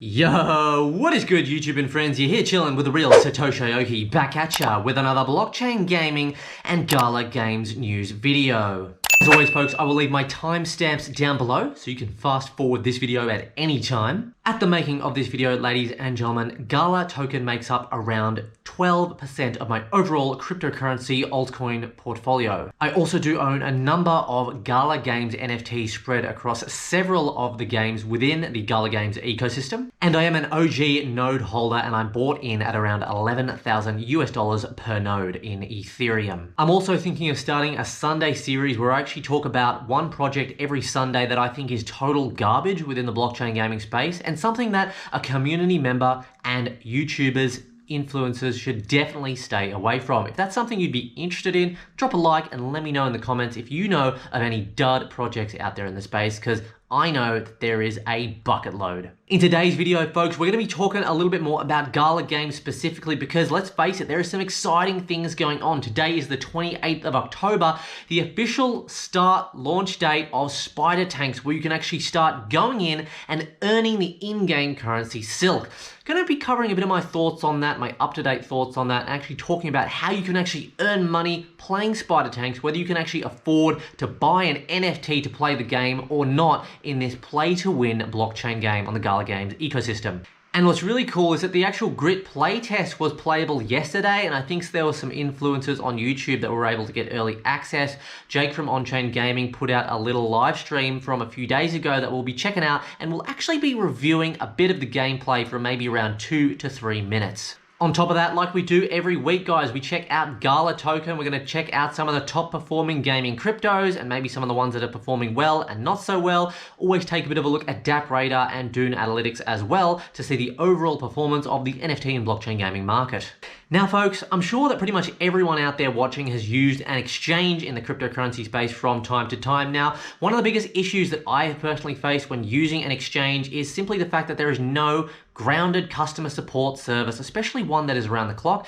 Yo, what is good YouTube and friends? You're here chilling with the real Satoshi Aoki back at ya with another blockchain gaming and Gala Games news video. As always folks, I will leave my timestamps down below so you can fast forward this video at any time. At the making of this video, ladies and gentlemen, Gala token makes up around 12% of my overall cryptocurrency altcoin portfolio. I also do own a number of Gala Games NFTs spread across several of the games within the Gala Games ecosystem. And I am an OG node holder and I'm bought in at around 11,000 US dollars per node in Ethereum. I'm also thinking of starting a Sunday series where I actually talk about one project every Sunday that I think is total garbage within the blockchain gaming space and something that a community member and YouTubers influencers should definitely stay away from. If that's something you'd be interested in, drop a like and let me know in the comments if you know of any dud projects out there in the space, because I know that there is a bucket load. In today's video, folks, we're going to be talking a little bit more about Gala Games specifically because let's face it, there are some exciting things going on. Today is the 28th of October, the official launch date of SpiderTanks, where you can actually start going in and earning the in-game currency Silk. Going to be covering a bit of my thoughts on that, my up-to-date thoughts on that, and actually talking about how you can actually earn money playing SpiderTanks, whether you can actually afford to buy an NFT to play the game or not in this play-to-win blockchain game on the Gala Games ecosystem. And what's really cool is that the actual Grit playtest was playable yesterday, and I think there were some influencers on YouTube that were able to get early access. Jake from On-Chain Gaming put out a little live stream from a few days ago that we'll be checking out, and we'll actually be reviewing a bit of the gameplay for maybe around 2 to 3 minutes. On top of that, like we do every week, guys, we check out Gala token. We're going to check out some of the top performing gaming cryptos and maybe some of the ones that are performing well and not so well. Always take a bit of a look at Dapp Radar and Dune analytics as well to see the overall performance of the NFT and blockchain gaming market. Now, folks, I'm sure that pretty much everyone out there watching has used an exchange in the cryptocurrency space from time to time. Now, one of the biggest issues that I have personally faced when using an exchange is simply the fact that there is no grounded customer support service, especially one that is around the clock.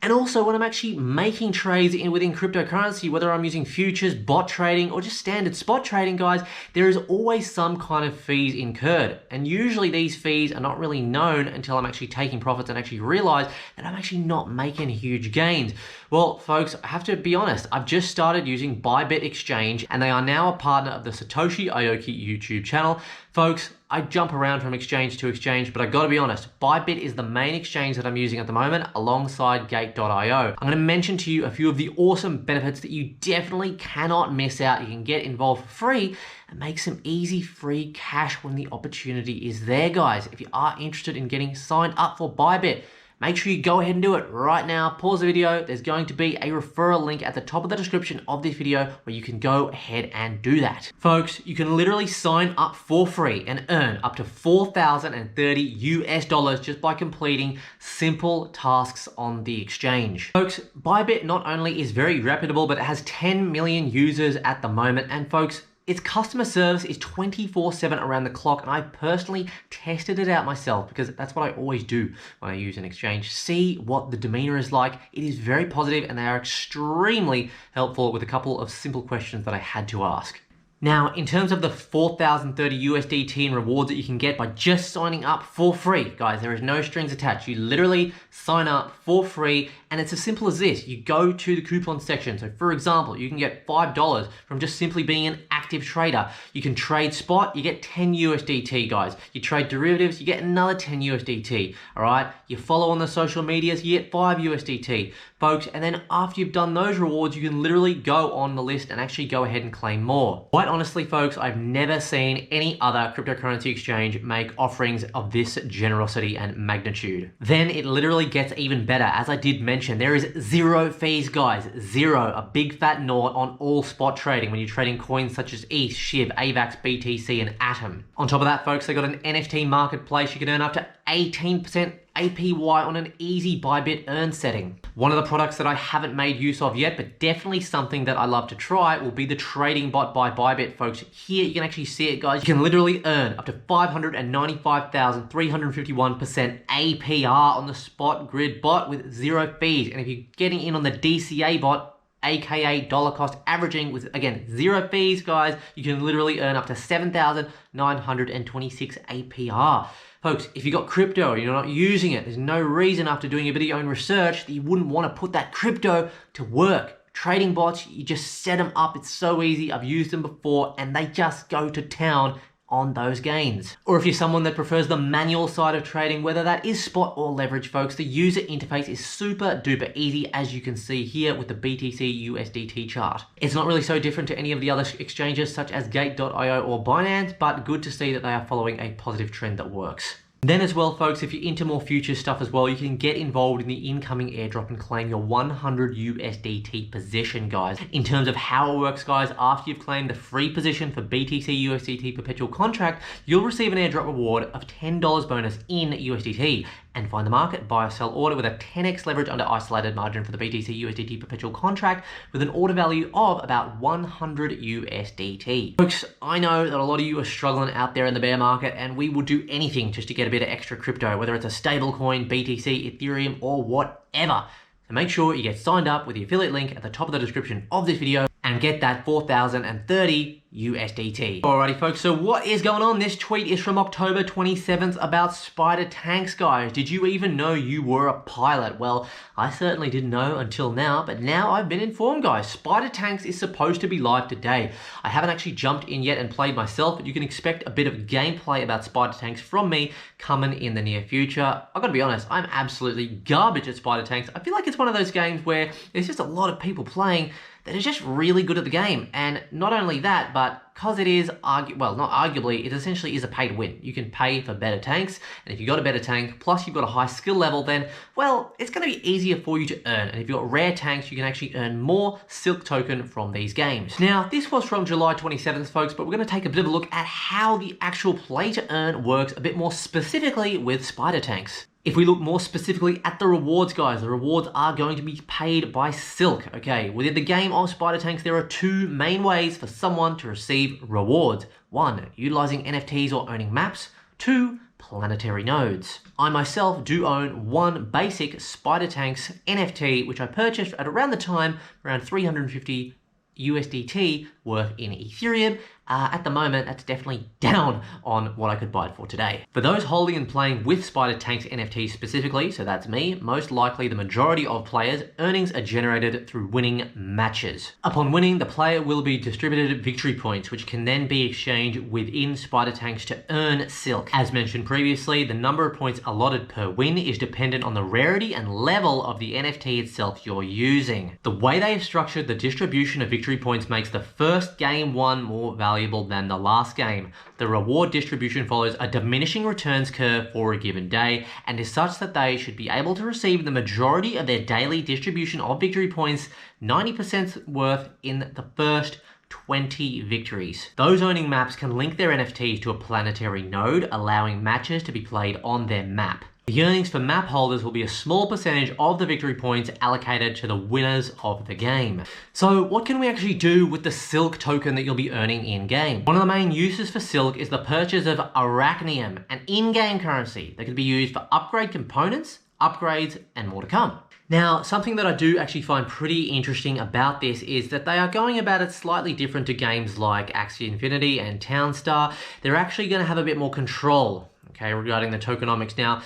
And also when I'm actually making trades within cryptocurrency, whether I'm using futures, bot trading, or just standard spot trading, guys, there is always some kind of fees incurred. And usually these fees are not really known until I'm actually taking profits and actually realize that I'm actually not making huge gains. Well, folks, I have to be honest, I've just started using ByBit exchange and they are now a partner of the Satoshi Aoki YouTube channel. Folks, I jump around from exchange to exchange, but I gotta be honest, ByBit is the main exchange that I'm using at the moment alongside Gate.io. I'm gonna mention to you a few of the awesome benefits that you definitely cannot miss out. You can get involved for free and make some easy free cash when the opportunity is there, guys. If you are interested in getting signed up for ByBit, make sure you go ahead and do it right now. Pause the video. There's going to be a referral link at the top of the description of this video where you can go ahead and do that. Folks, you can literally sign up for free and earn up to 4,030 US dollars just by completing simple tasks on the exchange. Folks, ByBit not only is very reputable, but it has 10 million users at the moment. And folks, its customer service is 24/7 around the clock, and I personally tested it out myself because that's what I always do when I use an exchange. See what the demeanor is like. It is very positive and they are extremely helpful with a couple of simple questions that I had to ask. Now, in terms of the 4,030 USDT in rewards that you can get by just signing up for free, guys, there is no strings attached. You literally sign up for free, and it's as simple as this. You go to the coupon section. So for example, you can get $5 from just simply being an active trader. You can trade spot, you get 10 USDT, guys. You trade derivatives, you get another 10 USDT, all right? You follow on the social medias, you get 5 USDT, folks. And then after you've done those rewards, you can literally go on the list and actually go ahead and claim more. Quite honestly, folks, I've never seen any other cryptocurrency exchange make offerings of this generosity and magnitude. Then it literally gets even better. As I did mention, there is zero fees, guys. Zero, a big fat naught on all spot trading when you're trading coins such as ETH, SHIB, AVAX, BTC, and Atom. On top of that, folks, they got an NFT marketplace. You can earn up to 18% APY on an easy ByBit earn setting. One of the products that I haven't made use of yet, but definitely something that I love to try, will be the trading bot by ByBit, folks. Here you can actually see it, guys. You can literally earn up to 595,351% APR on the spot grid bot with zero fees. And if you're getting in on the DCA bot, aka dollar cost averaging with, again, 0 fees, guys. You can literally earn up to 7,926 APR. Folks, if you got crypto and you're not using it, there's no reason after doing a bit of your own research that you wouldn't want to put that crypto to work. Trading bots, you just set them up. It's so easy. I've used them before and they just go to town on those gains. Or if you're someone that prefers the manual side of trading, whether that is spot or leverage, folks, the user interface is super duper easy, as you can see here with the BTC USDT chart. It's not really so different to any of the other exchanges such as Gate.io or Binance, but good to see that they are following a positive trend that works. Then as well, folks, if you're into more future stuff as well, you can get involved in the incoming airdrop and claim your 100 USDT position, guys. In terms of how it works, guys, after you've claimed the free position for BTC USDT perpetual contract, you'll receive an airdrop reward of $10 bonus in USDT. And find the market, buy or sell order with a 10x leverage under isolated margin for the BTC USDT perpetual contract with an order value of about 100 USDT. Folks, I know that a lot of you are struggling out there in the bear market, and we will do anything just to get a bit of extra crypto, whether it's a stable coin, BTC, Ethereum, or whatever. So make sure you get signed up with the affiliate link at the top of the description of this video and get that 4,030 USDT. Alrighty folks, so what is going on? This tweet is from October 27th about SpiderTanks, guys. Did you even know you were a pilot? Well, I certainly didn't know until now, but now I've been informed, guys. SpiderTanks is supposed to be live today. I haven't actually jumped in yet and played myself, but you can expect a bit of gameplay about SpiderTanks from me coming in the near future. I've got to be honest, I'm absolutely garbage at SpiderTanks. I feel like it's one of those games where there's just a lot of people playing that is just really good at the game. And not only that, but because it is, well, not arguably, it essentially is a pay to win. You can pay for better tanks, and if you've got a better tank, plus you've got a high skill level, then, well, it's going to be easier for you to earn. And if you've got rare tanks, you can actually earn more Silk token from these games. Now, this was from July 27th, folks, but we're going to take a bit of a look at how the actual play to earn works a bit more specifically with SpiderTanks. If we look more specifically at the rewards, guys, the rewards are going to be paid by Silk. Okay, within the game of SpiderTanks, there are two main ways for someone to receive rewards. One, utilizing NFTs or owning maps. Two, planetary nodes. I myself do own one basic SpiderTanks NFT, which I purchased at around the time, around 350 USDT worth in Ethereum. At the moment, that's definitely down on what I could buy it for today. For those holding and playing with SpiderTanks NFTs specifically, so that's me, most likely the majority of players, earnings are generated through winning matches. Upon winning, the player will be distributed victory points, which can then be exchanged within SpiderTanks to earn Silk. As mentioned previously, the number of points allotted per win is dependent on the rarity and level of the NFT itself you're using. The way they have structured the distribution of victory points makes the first game won more valuable than the last game. The reward distribution follows a diminishing returns curve for a given day and is such that they should be able to receive the majority of their daily distribution of victory points, 90% worth in the first 20 victories. Those owning maps can link their NFTs to a planetary node, allowing matches to be played on their map. The earnings for map holders will be a small percentage of the victory points allocated to the winners of the game. So what can we actually do with the Silk token that you'll be earning in-game? One of the main uses for Silk is the purchase of Arachnium, an in-game currency that can be used for upgrade components, upgrades, and more to come. Now, something that I do actually find pretty interesting about this is that they are going about it slightly different to games like Axie Infinity and Townstar. They're actually going to have a bit more control, okay, regarding the tokenomics. Now,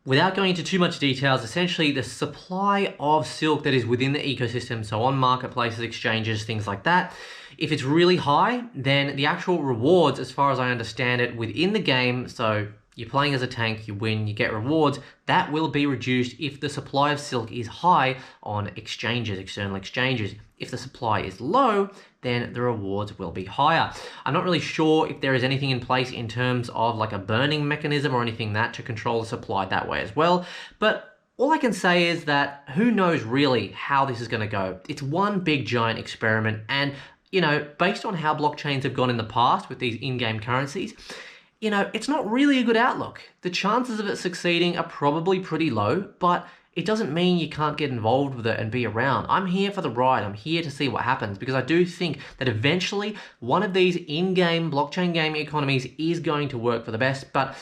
without going into too much details, essentially the supply of Silk that is within the ecosystem, so on marketplaces, exchanges, things like that, if it's really high, then the actual rewards, as far as I understand it, within the game, so you're playing as a tank, you win, you get rewards, that will be reduced if the supply of Silk is high on exchanges, external exchanges. If the supply is low, then the rewards will be higher. I'm not really sure if there is anything in place in terms of like a burning mechanism or anything that to control the supply that way as well. But all I can say is that who knows really how this is going to go. It's one big giant experiment, and you know, based on how blockchains have gone in the past with these in-game currencies, you know, it's not really a good outlook. The chances of it succeeding are probably pretty low, but it doesn't mean you can't get involved with it and be around. I'm here for the ride. I'm here to see what happens, because I do think that eventually one of these in-game blockchain gaming economies is going to work for the best. But,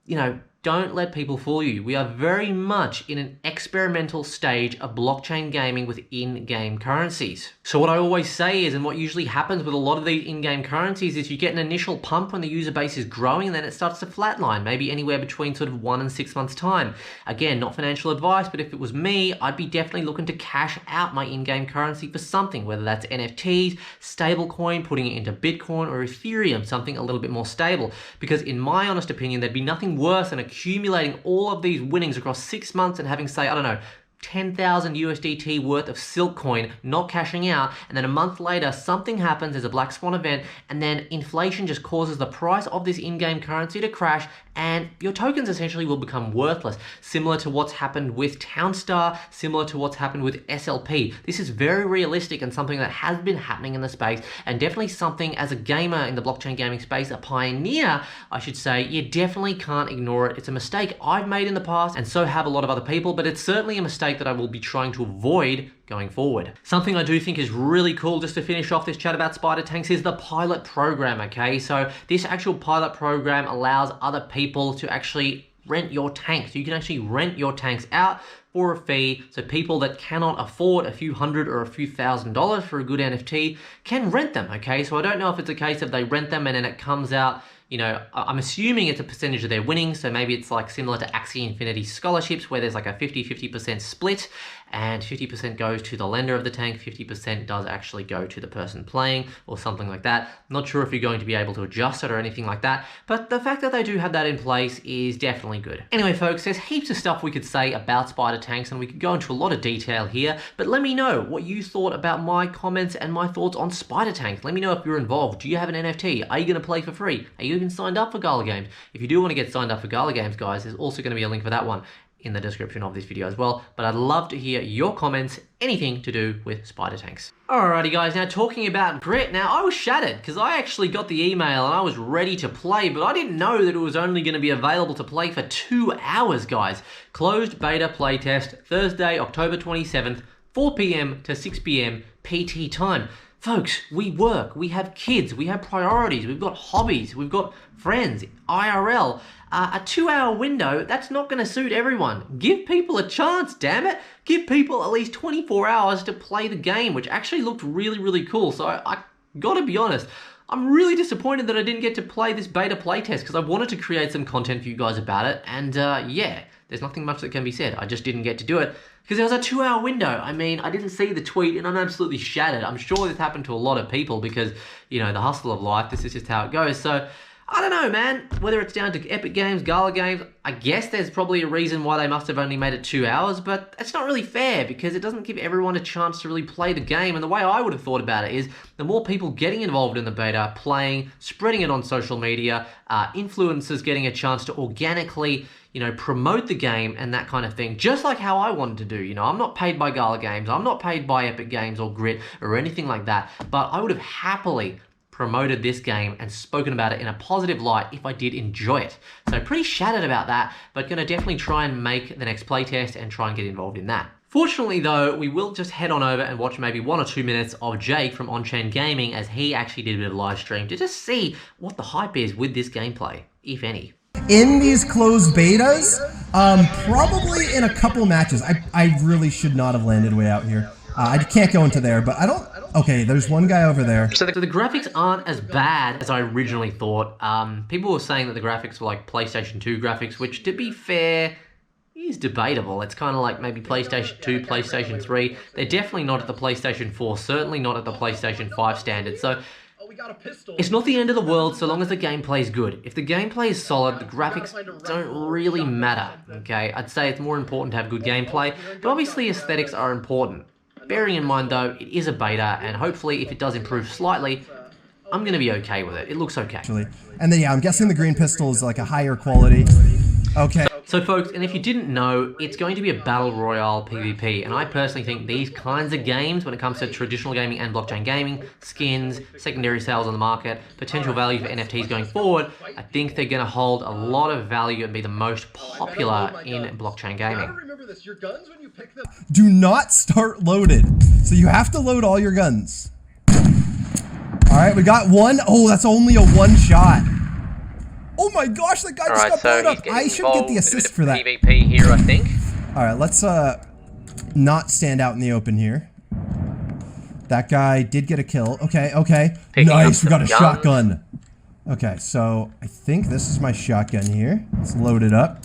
you know, Don't let people fool you. We are very much in an experimental stage of blockchain gaming with in-game currencies. So what I always say is, and what usually happens with a lot of these in-game currencies, is you get an initial pump when the user base is growing, and then it starts to flatline, maybe anywhere between sort of 1 and 6 months time. Again, not financial advice, but if it was me, I'd be definitely looking to cash out my in-game currency for something, whether that's NFTs, stablecoin, putting it into Bitcoin or Ethereum, something a little bit more stable. Because in my honest opinion, there'd be nothing worse than accumulating all of these winnings across 6 months and having, say, I don't know, 10,000 USDT worth of Silk coin, not cashing out, and then a month later something happens, there's a black swan event, and then inflation just causes the price of this in-game currency to crash, and your tokens essentially will become worthless, similar to what's happened with Townstar, similar to what's happened with SLP. This is very realistic and something that has been happening in the space, and definitely something as a gamer in the blockchain gaming space, a pioneer, I should say, you definitely can't ignore it. It's a mistake I've made in the past, and so have a lot of other people, but it's certainly a mistake that I will be trying to avoid going forward. Something I do think is really cool, just to finish off this chat about SpiderTanks, is the pilot program, okay? So this actual pilot program allows other people to actually rent your tanks. So you can actually rent your tanks out for a fee, so people that cannot afford a few $100 or a few $1,000s for a good NFT can rent them, okay? So I don't know if it's a case of they rent them and then it comes out, you know, I'm assuming it's a percentage of their winnings, so maybe it's like similar to Axie Infinity scholarships where there's like a 50% split, and 50% goes to the lender of the tank, 50% does actually go to the person playing or something like that. Not sure if you're going to be able to adjust it or anything like that, but the fact that they do have that in place is definitely good. Anyway, folks, there's heaps of stuff we could say about SpiderTanks, and we could go into a lot of detail here, but let me know what you thought about my comments and my thoughts on SpiderTanks. Let me know if you're involved. Do you have an NFT? Are you going to play for free? Are you even signed up for Gala Games? If you do want to get signed up for Gala Games, guys, there's also going to be a link for that one in the description of this video as well, but I'd love to hear your comments, anything to do with SpiderTanks. Alrighty guys, now talking about grit, now I was shattered because I actually got the email and I was ready to play, but I didn't know that it was only going to be available to play for 2 hours, guys. Closed beta playtest, Thursday, October 27th, 4 p.m. to 6 p.m. PT time. Folks, we work, we have kids, we have priorities, we've got hobbies, we've got friends, IRL. A 2-hour window, that's not going to suit everyone. Give people a chance, damn it. Give people at least 24 hours to play the game, which actually looked really, really cool. So I gotta be honest, I'm really disappointed that I didn't get to play this beta playtest because I wanted to create some content for you guys about it. And yeah, there's nothing much that can be said. I just didn't get to do it because there was a 2-hour window. I mean, I didn't see the tweet and I'm absolutely shattered. I'm sure this happened to a lot of people because, you know, the hustle of life, this is just how it goes. So I don't know, man, whether it's down to Epic Games, Gala Games, I guess there's probably a reason why they must have only made it 2 hours, but it's not really fair because it doesn't give everyone a chance to really play the game. And the way I would have thought about it is the more people getting involved in the beta, playing, spreading it on social media, influencers getting a chance to organically, you know, promote the game and that kind of thing, just like how I wanted to do. You know, I'm not paid by Gala Games, I'm not paid by Epic Games or Grit or anything like that, but I would have happily promoted this game and spoken about it in a positive light if I did enjoy it. So pretty shattered about that, but gonna definitely try and make the next playtest and try and get involved in that. Fortunately though, we will just head on over and watch maybe 1 or 2 minutes of Jake from On-Chain Gaming as he actually did a bit of live stream to just see what the hype is with this gameplay, if any. In these closed betas, probably in a couple matches. I really should not have landed way out here. I can't go into there, but I don't. Okay, there's one guy over there. So the graphics aren't as bad as I originally thought. People were saying that the graphics were like PlayStation 2 graphics, which to be fair, is debatable. It's kind of like maybe PlayStation 2, PlayStation 3. They're definitely not at the PlayStation 4, certainly not at the PlayStation 5 standard. So it's not the end of the world so long as the gameplay is good. If the gameplay is solid, the graphics don't really matter, okay? I'd say it's more important to have good gameplay, but obviously aesthetics are important. Bearing in mind though, it is a beta, and hopefully if it does improve slightly, I'm going to be okay with it. It looks okay. Actually. And then yeah, I'm guessing the green pistol is like a higher quality. Okay. So folks, and if you didn't know, it's going to be a battle royale PvP, and I personally think these kinds of games, when it comes to traditional gaming and blockchain gaming, skins, secondary sales on the market, potential value for NFTs going forward, I think they're going to hold a lot of value and be the most popular in blockchain gaming. Do not start loaded. So you have to load all your guns. All right, we got one. Oh, that's only a one shot. Oh my gosh, that guy just Alright, got so blown he's up. getting I should involved get the in a bit assist of for that. PvP here, I think. Alright, let's not stand out in the open here. That guy did get a kill. Okay, okay. Picking Nice, we got a guns. shotgun. Okay, so I think this is my shotgun here. Let's load it up.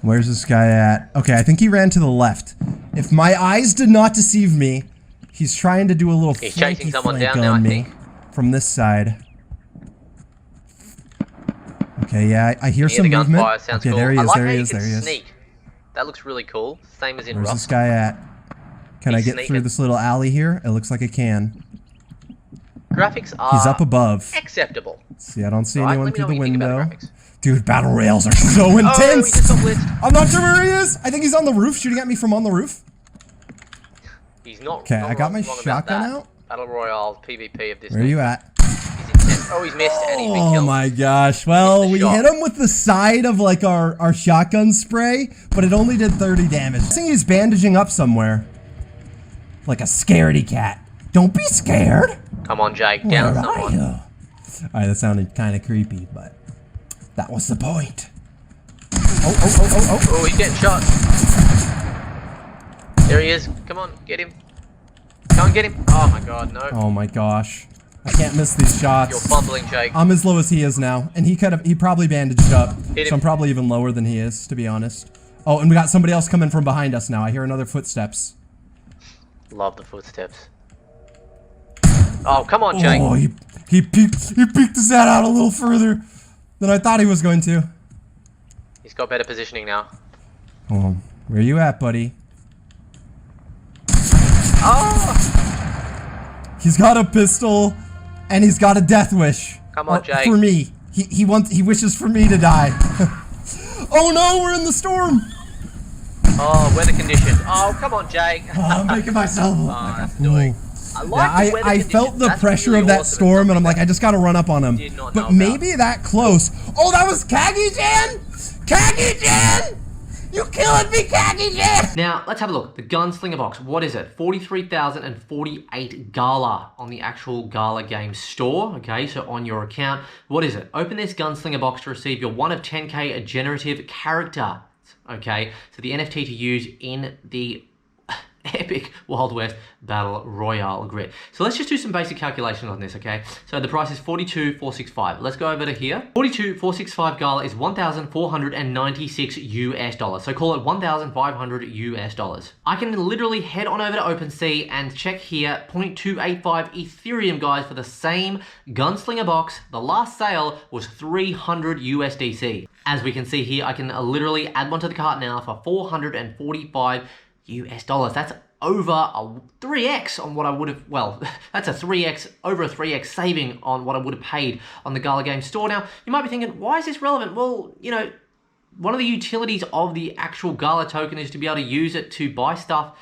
Where's this guy at? Okay, I think he ran to the left. If my eyes did not deceive me, he's trying to do a little He's chasing someone flank down now, on I me think. from this side. Okay, yeah, I hear Near some the movement. gunfire, sounds Okay, cool. there he I is, like there how he you is, can there he is. sneak. That looks really cool. Same as in Where's Rust. this guy at? Can I He's get through sneaking. this little alley here? It looks like I can. Graphics are He's up above. acceptable. See, I don't see Right, anyone let me through know the what you think about window. the graphics. Dude, battle rails are so Oh, he intense! just got blitzed. I'm not sure where he is! I think he's on the roof, shooting at me from on the roof. He's not. Okay, not I got wrong my about shotgun that. out. Battle Royale PvP of this. Where are you at? He's intense. Oh, he's missed and he's been Oh killed. my gosh. Well, the we shot. hit him with the side of like our shotgun spray, but it only did 30 damage. I think he's bandaging up somewhere. Like a scaredy cat. Don't be scared. Come on, Jake, down Where are someone. you? Alright, that sounded kind of creepy, but that was the point. Oh, he's getting shot. There he is. Come on, get him. Go and get him. Oh my god, no. Oh my gosh. I can't miss these shots. You're fumbling, Jake. I'm as low as he is now, and he probably bandaged up. Hit So him. I'm probably even lower than he is, to be honest. Oh, and we got somebody else coming from behind us now. I hear another footsteps. Love the footsteps. Oh, come on, Jake. Oh, he peeked his head out a little further than I thought he was going to. He's got better positioning now. Oh, where you at, buddy? Oh! He's got a pistol, and he's got a death wish. Come on, Jake. For me. He wishes for me to die. Oh no, we're in the storm. Oh, weather conditions. Oh, come on, Jake. Oh, I'm making myself look like a that's fool. doing. I like the weather I conditions. felt the That's pressure really of that awesome. storm, and I'm like, I just gotta run up on him. Did not know But about. maybe that close. Oh, that was Kagi-chan! Kagi-chan! You killing me, Kagi-chan! Now, let's have a look. The Gunslinger box, what is it? 43,048 Gala on the actual Gala game store, okay? So on your account, what is it? Open this Gunslinger box to receive your 1 of 10k generative character, okay? So the NFT to use in the epic Wild West Battle Royale grid. So let's just do some basic calculations on this, okay? So the price is 42,465. Let's go over to here. 42,465 Gala is 1,496 US dollars. So call it 1,500 US dollars. I can literally head on over to Opensea and check here 0.285 Ethereum, guys, for the same Gunslinger box. The last sale was 300 USDC. As we can see here, I can literally add one to the cart now for 445 US dollars. That's over a 3x on what I would have, well, that's a 3x, over a 3x saving on what I would have paid on the Gala Game store. Now, you might be thinking, why is this relevant? Well, you know, one of the utilities of the actual Gala token is to be able to use it to buy stuff.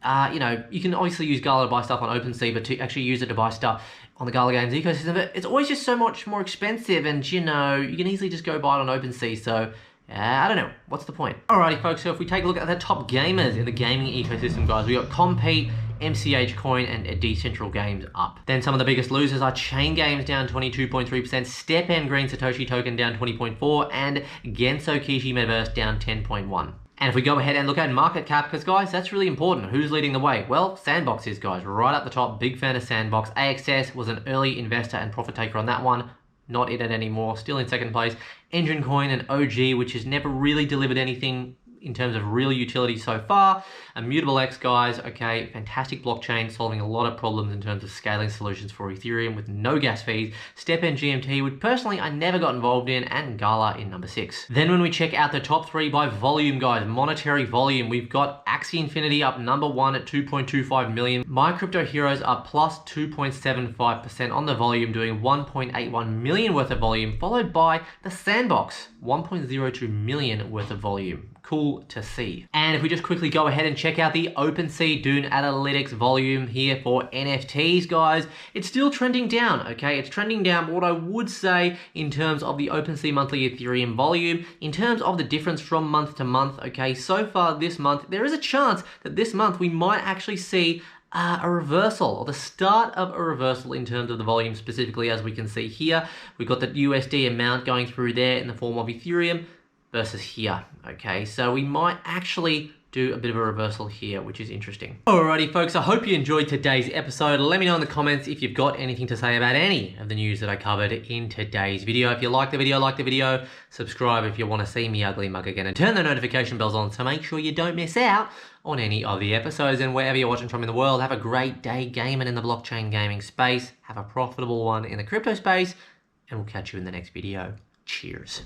You know, you can obviously use Gala to buy stuff on Opensea, but to actually use it to buy stuff on the Gala Games ecosystem, it's always just so much more expensive, and you know, you can easily just go buy it on Opensea, so I don't know. What's the point? Alrighty, folks. So if we take a look at the top gamers in the gaming ecosystem, guys, we got Compete, MCH Coin, and Decentral Games up. Then some of the biggest losers are Chain Games down 22.3%, Step and Green Satoshi Token down 20.4%, and Genso Kishi Metaverse down 10.1%. And if we go ahead and look at market cap, because guys, that's really important. Who's leading the way? Well, Sandbox is, guys, right at the top. Big fan of Sandbox. AXS was an early investor and profit taker on that one. Not in it anymore, still in second place. Engine Coin and OG, which has never really delivered anything in terms of real utility so far. Immutable X, guys, okay, fantastic blockchain, solving a lot of problems in terms of scaling solutions for Ethereum with no gas fees. Step and GMT, which personally I never got involved in, and Gala in number 6. Then when we check out the top 3 by volume, guys, monetary volume, we've got Axie Infinity up number 1 at 2.25 million. My Crypto Heroes are plus 2.75% on the volume, doing 1.81 million worth of volume, followed by the Sandbox, 1.02 million worth of volume. Cool to see. And if we just quickly go ahead and check out the Opensea Dune Analytics volume here for NFTs, guys, it's still trending down, okay? It's trending down, but what I would say in terms of the Opensea monthly Ethereum volume, in terms of the difference from month to month, okay, so far this month, there is a chance that this month we might actually see a reversal, or the start of a reversal in terms of the volume specifically, as we can see here. We've got the USD amount going through there in the form of Ethereum versus here, okay? So we might actually do a bit of a reversal here, which is interesting. Alrighty folks, I hope you enjoyed today's episode. Let me know in the comments if you've got anything to say about any of the news that I covered in today's video. If you like the video, subscribe if you want to see me ugly mug again, and turn the notification bells on to make sure you don't miss out on any of the episodes. And wherever you're watching from in the world, have a great day gaming in the blockchain gaming space. Have a profitable one in the crypto space, and we'll catch you in the next video. Cheers.